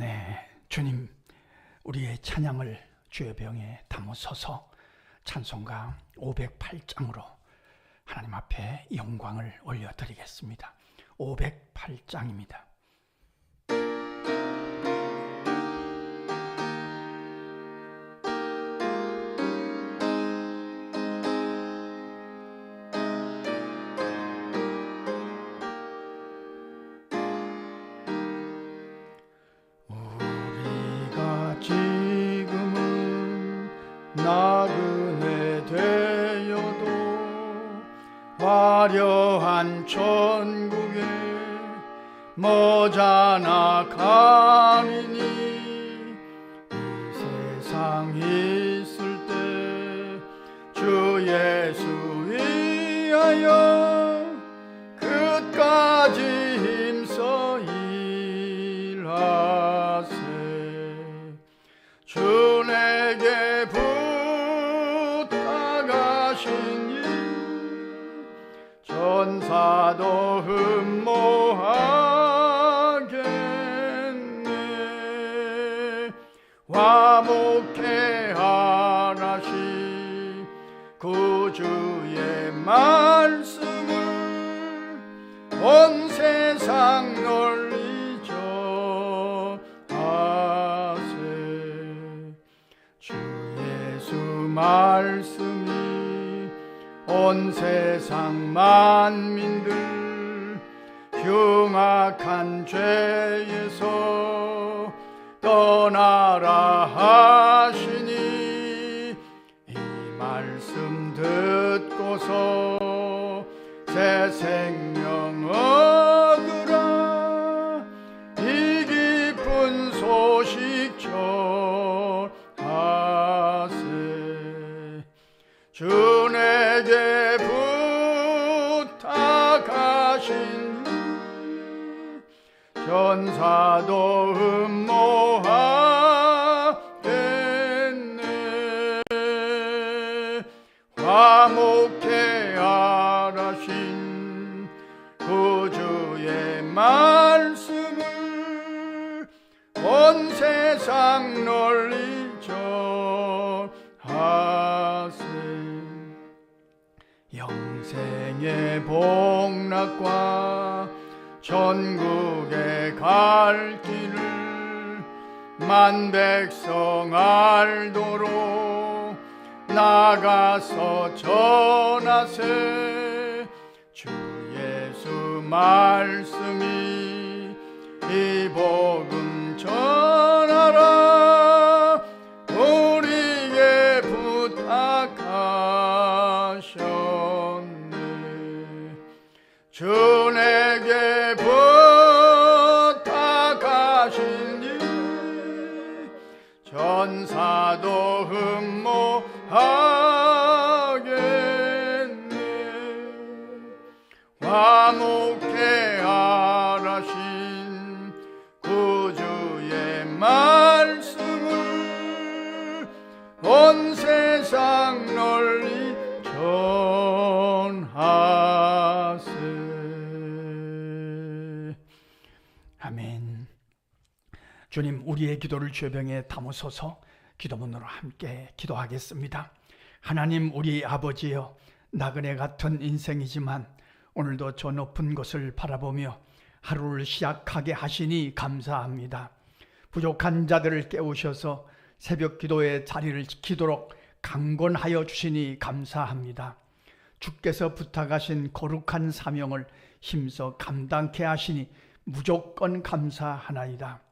네, 주님, 우리의 찬양을 주의 병에 담으소서. 찬송가 508장으로 하나님 앞에 영광을 올려드리겠습니다. 508장입니다. 지금은 나그네 되어도 화려한 천국에 머자나 가리니 이 세상 있을 때 주 예수 위하여 끝까지 힘써 일하세. 주 내게 부탁하신 일 전사도 흠모하겠네. 화목해 하라시 구주의 말씀을 온 세상 널리 전하세. 주 예수 말씀이 온 세상 만민들 흉악한 죄에서 떠나라 하시니 이 말씀 듣고서 새 생명 얻으라. 이 기쁜 소식 전하세. 주 내게 부탁하신 전사도 흠모하겠네. 화목해 하라신 구주의 말씀을 온 세상 널리 전하세. 영생의 복락과 천국에 갈 길을 만백성 알도록 나가서 전하세. 주 예수 말씀이 이 복음 전하라. 우리에게 부탁하셨네. 주 내게 부탁하신 일 전사도 흠모하겠네. 화목해 하라신 구주의 말씀을 온 세상 널리 전하세. 아멘. 주님, 우리의 기도를 주의 병에 담으소서. 기도문으로 함께 기도하겠습니다. 하나님, 우리 아버지여, 나그네 같은 인생이지만 오늘도 저 높은 곳을 바라보며 하루를 시작하게 하시니 감사합니다. 부족한 자들을 깨우셔서 새벽 기도의 자리를 지키도록 강권하여 주시니 감사합니다. 주께서 부탁하신 거룩한 사명을 힘써 감당케 하시니 무조건 감사하나이다.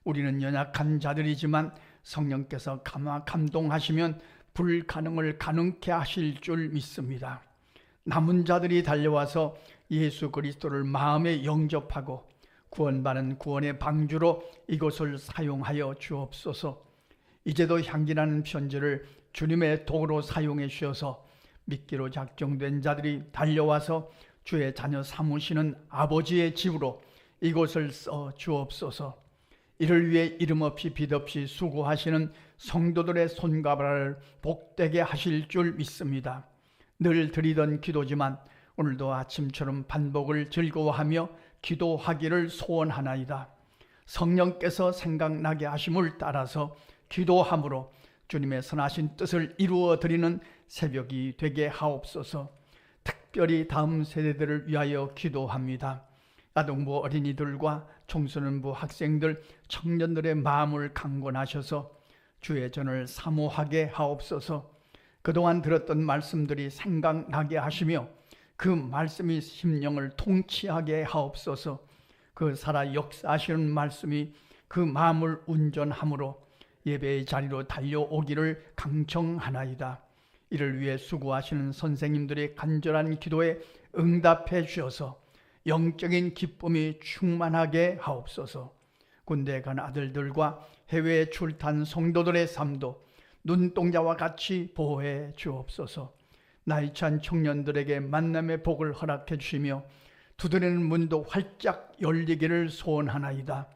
우리는 연약한 자들이지만 성령께서 감동하시면 불가능을 가능케 하실 줄 믿습니다. 남은 자들이 달려와서 예수 그리스도를 마음에 영접하고 구원받은 구원의 방주로 이곳을 사용하여 주옵소서. 이제도 향기나는 편지를 주님의 도구로 사용해 주셔서 믿기로 작정된 자들이 달려와서 주의 자녀 삼으시는 아버지의 집으로 이곳을 써 주옵소서. 이를 위해 이름 없이 빛 없이 수고하시는 성도들의 손과 발을 복되게 하실 줄 믿습니다. 늘 드리던 기도지만 오늘도 아침처럼 반복을 즐거워하며 기도하기를 소원하나이다. 성령께서 생각나게 하심을 따라서 기도함으로 주님의 선하신 뜻을 이루어 드리는 새벽이 되게 하옵소서. 특별히 다음 세대들을 위하여 기도합니다. 아동부 어린이들과 청소년부 학생들, 청년들의 마음을 강권하셔서 주의 전을 사모하게 하옵소서. 그동안 들었던 말씀들이 생각나게 하시며 그 말씀이 심령을 통치하게 하옵소서. 그 살아 역사하시는 말씀이 그 마음을 운전함으로 예배의 자리로 달려오기를 강청하나이다. 이를 위해 수고하시는 선생님들의 간절한 기도에 응답해 주셔서 영적인 기쁨이 충만하게 하옵소서. 군대에 간 아들들과 해외에 출탄 성도들의 삶도 눈동자와 같이 보호해 주옵소서. 나이 찬 청년들에게 만남의 복을 허락해 주시며 두드리는 문도 활짝 열리기를 소원하나이다.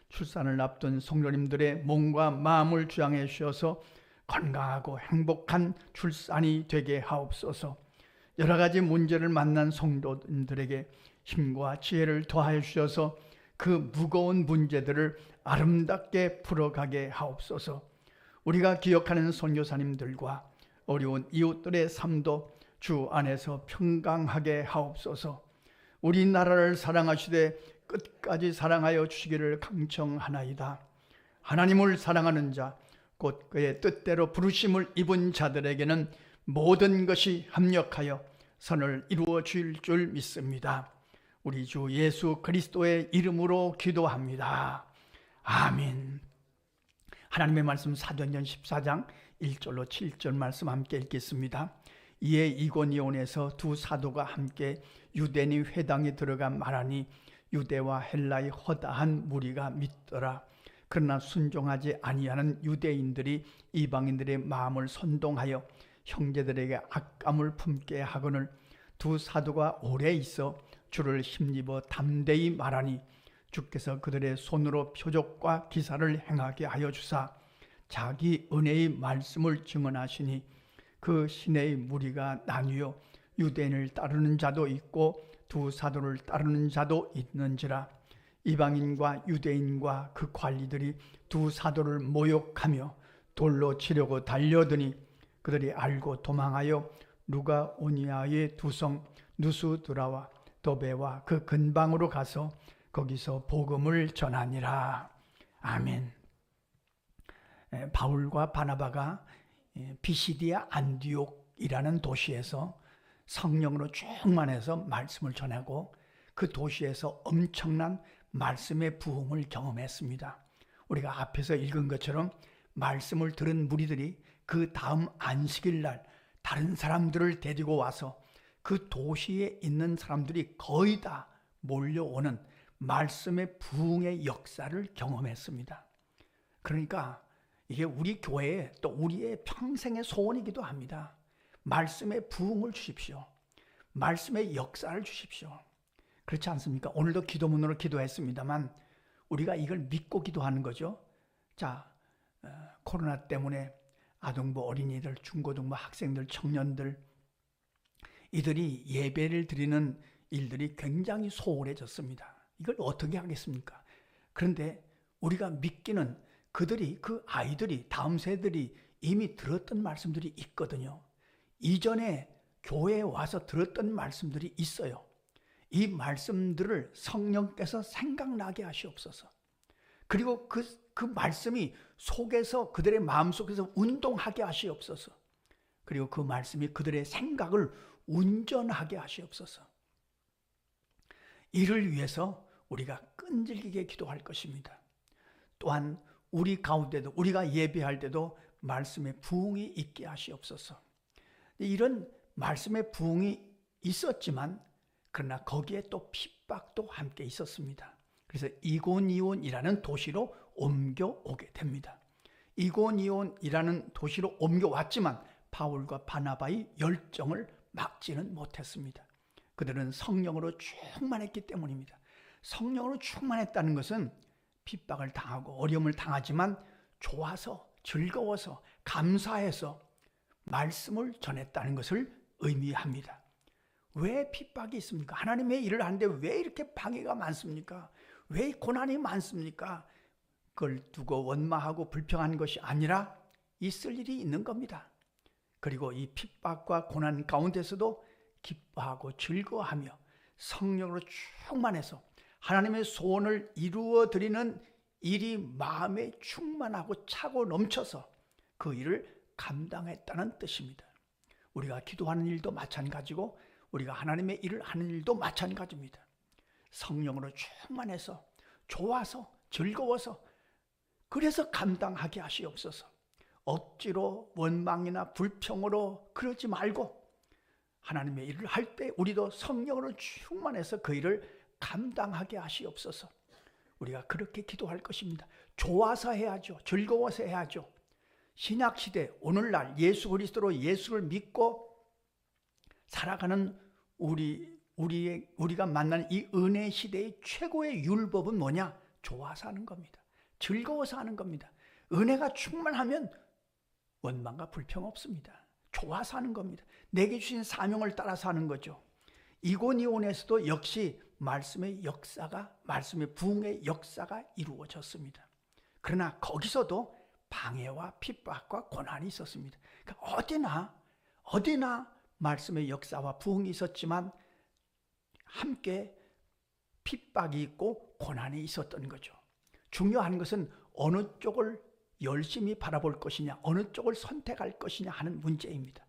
출산을 앞둔 성도님들의 몸과 마음을 주양해 주셔서 건강하고 행복한 출산이 되게 하옵소서. 여러 가지 문제를 만난 성도님들에게 힘과 지혜를 더하여 주셔서 그 무거운 문제들을 아름답게 풀어가게 하옵소서. 우리가 기억하는 선교사님들과 어려운 이웃들의 삶도 주 안에서 평강하게 하옵소서. 우리나라를 사랑하시되 끝까지 사랑하여 주시기를 강청하나이다. 하나님을 사랑하는 자, 곧 그의 뜻대로 부르심을 입은 자들에게는 모든 것이 합력하여 선을 이루어 주실 줄 믿습니다. 우리 주 예수 그리스도의 이름으로 기도합니다. 아멘. 하나님의 말씀 사도행전 14장 1절로 7절 말씀 함께 읽겠습니다. 이에 이고니온에서 두 사도가 함께 유대인의 회당에 들어가 말하니 유대와 헬라의 허다한 무리가 믿더라. 그러나 순종하지 아니하는 유대인들이 이방인들의 마음을 선동하여 형제들에게 악감을 품게 하거늘 두 사도가 오래 있어 주를 힘입어 담대히 말하니 주께서 그들의 손으로 표적과 기사를 행하게 하여 주사 자기 은혜의 말씀을 증언하시니 그 시내의 무리가 나뉘어 유대인을 따르는 자도 있고 두 사도를 따르는 자도 있는지라. 이방인과 유대인과 그 관리들이 두 사도를 모욕하며 돌로 치려고 달려드니 그들이 알고 도망하여 루가오니아의 두 성 누스드라와 도베와 그 근방으로 가서 거기서 복음을 전하니라. 아멘. 바울과 바나바가 비시디아 안디옥이라는 도시에서 성령으로 충만해서 말씀을 전하고 그 도시에서 엄청난 말씀의 부흥을 경험했습니다. 우리가 앞에서 읽은 것처럼 말씀을 들은 무리들이 그 다음 안식일 날 다른 사람들을 데리고 와서 그 도시에 있는 사람들이 거의 다 몰려오는 말씀의 부흥의 역사를 경험했습니다. 그러니까 이게 우리 교회의 또 우리의 평생의 소원이기도 합니다. 말씀의 부흥을 주십시오. 말씀의 역사를 주십시오. 그렇지 않습니까? 오늘도 기도문으로 기도했습니다만 우리가 이걸 믿고 기도하는 거죠. 자, 코로나 때문에 아동부 어린이들, 중고등부 학생들, 청년들 이들이 예배를 드리는 일들이 굉장히 소홀해졌습니다. 이걸 어떻게 하겠습니까? 그런데 우리가 믿기는 그들이, 그 아이들이, 다음 세대들이 이미 들었던 말씀들이 있거든요. 이전에 교회에 와서 들었던 말씀들이 있어요. 이 말씀들을 성령께서 생각나게 하시옵소서. 그리고 그 말씀이 속에서 그들의 마음속에서 운동하게 하시옵소서. 그리고 그 말씀이 그들의 생각을 운전하게 하시옵소서. 이를 위해서 우리가 끈질기게 기도할 것입니다. 또한 우리 가운데도 우리가 예배할 때도 말씀의 부흥이 있게 하시옵소서. 이런 말씀의 부흥이 있었지만 그러나 거기에 또 핍박도 함께 있었습니다. 그래서 이고니온이라는 도시로 옮겨오게 됩니다. 이고니온이라는 도시로 옮겨왔지만 바울과 바나바의 열정을 막지는 못했습니다. 그들은 성령으로 충만했기 때문입니다. 성령으로 충만했다는 것은 핍박을 당하고 어려움을 당하지만 좋아서, 즐거워서, 감사해서 말씀을 전했다는 것을 의미합니다. 왜 핍박이 있습니까? 하나님의 일을 하는데 왜 이렇게 방해가 많습니까? 왜 고난이 많습니까? 그걸 두고 원망하고 불평한 것이 아니라 있을 일이 있는 겁니다. 그리고 이 핍박과 고난 가운데서도 기뻐하고 즐거워하며 성령으로 충만해서 하나님의 소원을 이루어 드리는 일이 마음에 충만하고 차고 넘쳐서 그 일을 감당했다는 뜻입니다. 우리가 기도하는 일도 마찬가지고 우리가 하나님의 일을 하는 일도 마찬가지입니다. 성령으로 충만해서 좋아서 즐거워서 그래서 감당하게 하시옵소서. 억지로 원망이나 불평으로 그러지 말고 하나님의 일을 할 때 우리도 성령으로 충만해서 그 일을 감당하게 하시옵소서. 우리가 그렇게 기도할 것입니다. 좋아서 해야죠. 즐거워서 해야죠. 신약시대 오늘날 예수 그리스도로 예수를 믿고 살아가는 우리가 만나는 이 은혜 시대의 최고의 율법은 뭐냐? 좋아서 하는 겁니다. 즐거워서 하는 겁니다. 은혜가 충만하면 원망과 불평 없습니다. 좋아서 하는 겁니다. 내게 주신 사명을 따라서 하는 거죠. 이고니온에서도 역시 말씀의 부흥의 역사가 이루어졌습니다. 그러나 거기서도 방해와 핍박과 고난이 있었습니다. 그러니까 어디나 말씀의 역사와 부흥이 있었지만 함께 핍박이 있고 고난이 있었던 거죠. 중요한 것은 어느 쪽을 열심히 바라볼 것이냐, 어느 쪽을 선택할 것이냐 하는 문제입니다.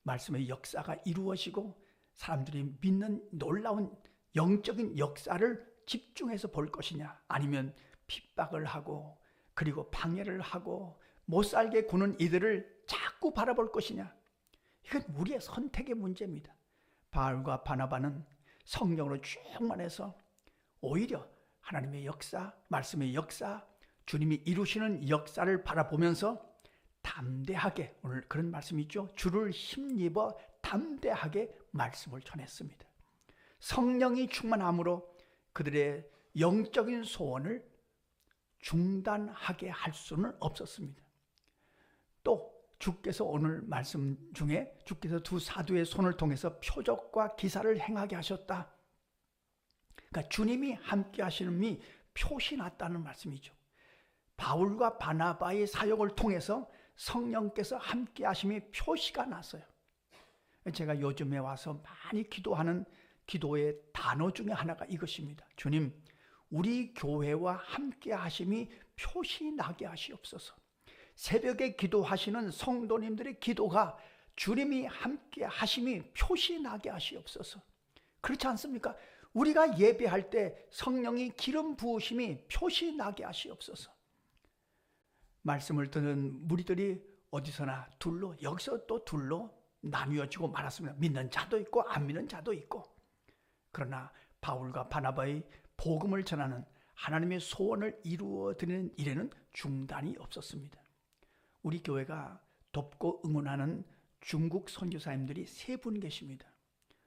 말씀의 역사가 이루어지고 사람들이 믿는 놀라운 영적인 역사를 집중해서 볼 것이냐, 아니면 핍박을 하고 그리고 방해를 하고 못 살게 구는 이들을 자꾸 바라볼 것이냐. 이건 우리의 선택의 문제입니다. 바울과 바나바는 성령으로 충만해서 오히려 하나님의 역사, 말씀의 역사, 주님이 이루시는 역사를 바라보면서 담대하게, 오늘 그런 말씀이 있죠. 주를 힘입어 담대하게 말씀을 전했습니다. 성령이 충만함으로 그들의 영적인 소원을 중단하게 할 수는 없었습니다. 또 주께서 오늘 말씀 중에 주께서 두 사도의 손을 통해서 표적과 기사를 행하게 하셨다. 그러니까 주님이 함께 하시는 표시 났다는 말씀이죠. 바울과 바나바의 사역을 통해서 성령께서 함께 하심이 표시가 났어요. 제가 요즘에 와서 많이 기도하는 기도의 단어 중에 하나가 이것입니다. 주님, 우리 교회와 함께 하심이 표시 나게 하시옵소서. 새벽에 기도하시는 성도님들의 기도가 주님이 함께 하심이 표시 나게 하시옵소서. 그렇지 않습니까? 우리가 예배할 때 성령이 기름 부으심이 표시 나게 하시옵소서. 말씀을 듣는 무리들이 어디서나 둘로, 여기서 또 둘로 나뉘어지고 말았습니다. 믿는 자도 있고 안 믿는 자도 있고. 그러나 바울과 바나바의 복음을 전하는 하나님의 소원을 이루어드리는 일에는 중단이 없었습니다. 우리 교회가 돕고 응원하는 중국 선교사님들이 3분 계십니다.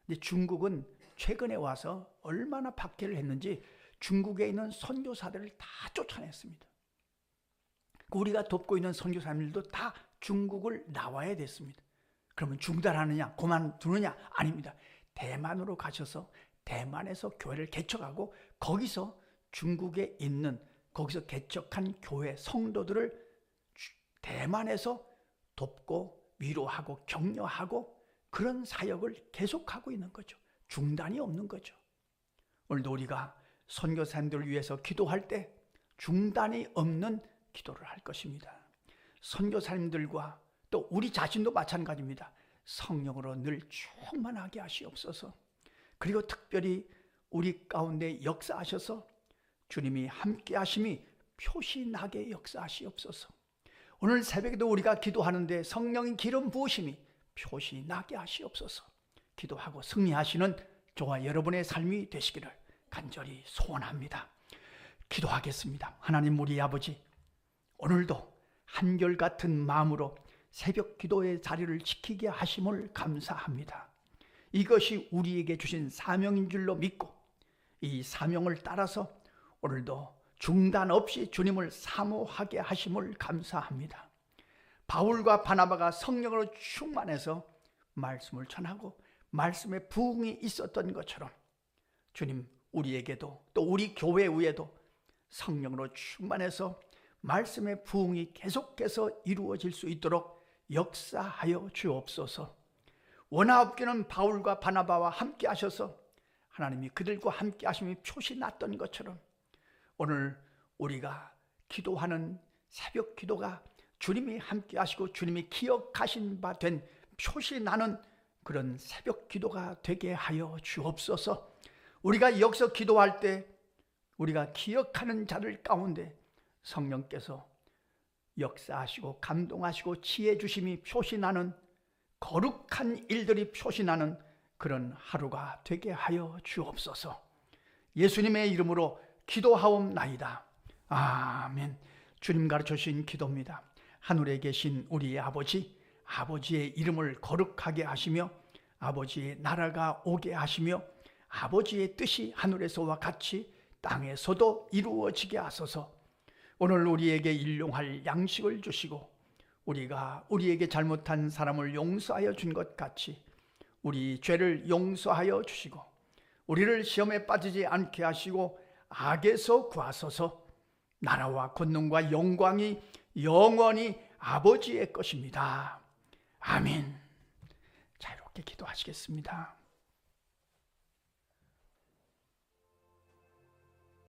근데 중국은 최근에 와서 얼마나 박해를 했는지 중국에 있는 선교사들을 다 쫓아냈습니다. 우리가 돕고 있는 선교사님들도 다 중국을 나와야 됐습니다. 그러면 중단하느냐, 그만두느냐? 아닙니다. 대만으로 가셔서 대만에서 교회를 개척하고 거기서 중국에 있는 거기서 개척한 교회 성도들을 대만에서 돕고 위로하고 격려하고 그런 사역을 계속하고 있는 거죠. 중단이 없는 거죠. 오늘도 우리가 선교사님들을 위해서 기도할 때 중단이 없는 기도를 할 것입니다. 선교사님들과 또 우리 자신도 마찬가지입니다. 성령으로 늘 충만하게 하시옵소서. 그리고 특별히 우리 가운데 역사하셔서 주님이 함께 하심이 표시 나게 역사하시옵소서. 오늘 새벽에도 우리가 기도하는데 성령의 기름 부으심이 표시 나게 하시옵소서. 기도하고 승리하시는 저와 여러분의 삶이 되시기를 간절히 소원합니다. 기도하겠습니다. 하나님 우리 아버지, 오늘도 한결같은 마음으로 새벽 기도의 자리를 지키게 하심을 감사합니다. 이것이 우리에게 주신 사명인 줄로 믿고 이 사명을 따라서 오늘도 중단 없이 주님을 사모하게 하심을 감사합니다. 바울과 바나바가 성령으로 충만해서 말씀을 전하고 말씀에 부흥이 있었던 것처럼 주님, 우리에게도 또 우리 교회 위에도 성령으로 충만해서 말씀의 부흥이 계속해서 이루어질 수 있도록 역사하여 주옵소서. 원하옵기는 바울과 바나바와 함께 하셔서 하나님이 그들과 함께 하심이 표시 났던 것처럼 오늘 우리가 기도하는 새벽 기도가 주님이 함께 하시고 주님이 기억하신 바 된 표시 나는 그런 새벽 기도가 되게 하여 주옵소서. 우리가 여기서 기도할 때 우리가 기억하는 자들 가운데 성령께서 역사하시고 감동하시고 지혜 주심이 표시나는 거룩한 일들이 표시나는 그런 하루가 되게 하여 주옵소서. 예수님의 이름으로 기도하옵나이다. 아멘. 주님 가르쳐 주신 기도입니다. 하늘에 계신 우리 아버지, 아버지의 이름을 거룩하게 하시며 아버지의 나라가 오게 하시며 아버지의 뜻이 하늘에서와 같이 땅에서도 이루어지게 하소서. 오늘 우리에게 일용할 양식을 주시고 우리가 우리에게 잘못한 사람을 용서하여 준 것 같이 우리 죄를 용서하여 주시고 우리를 시험에 빠지지 않게 하시고 악에서 구하소서. 나라와 권능과 영광이 영원히 아버지의 것입니다. 아멘. 자, 이렇게 기도하시겠습니다.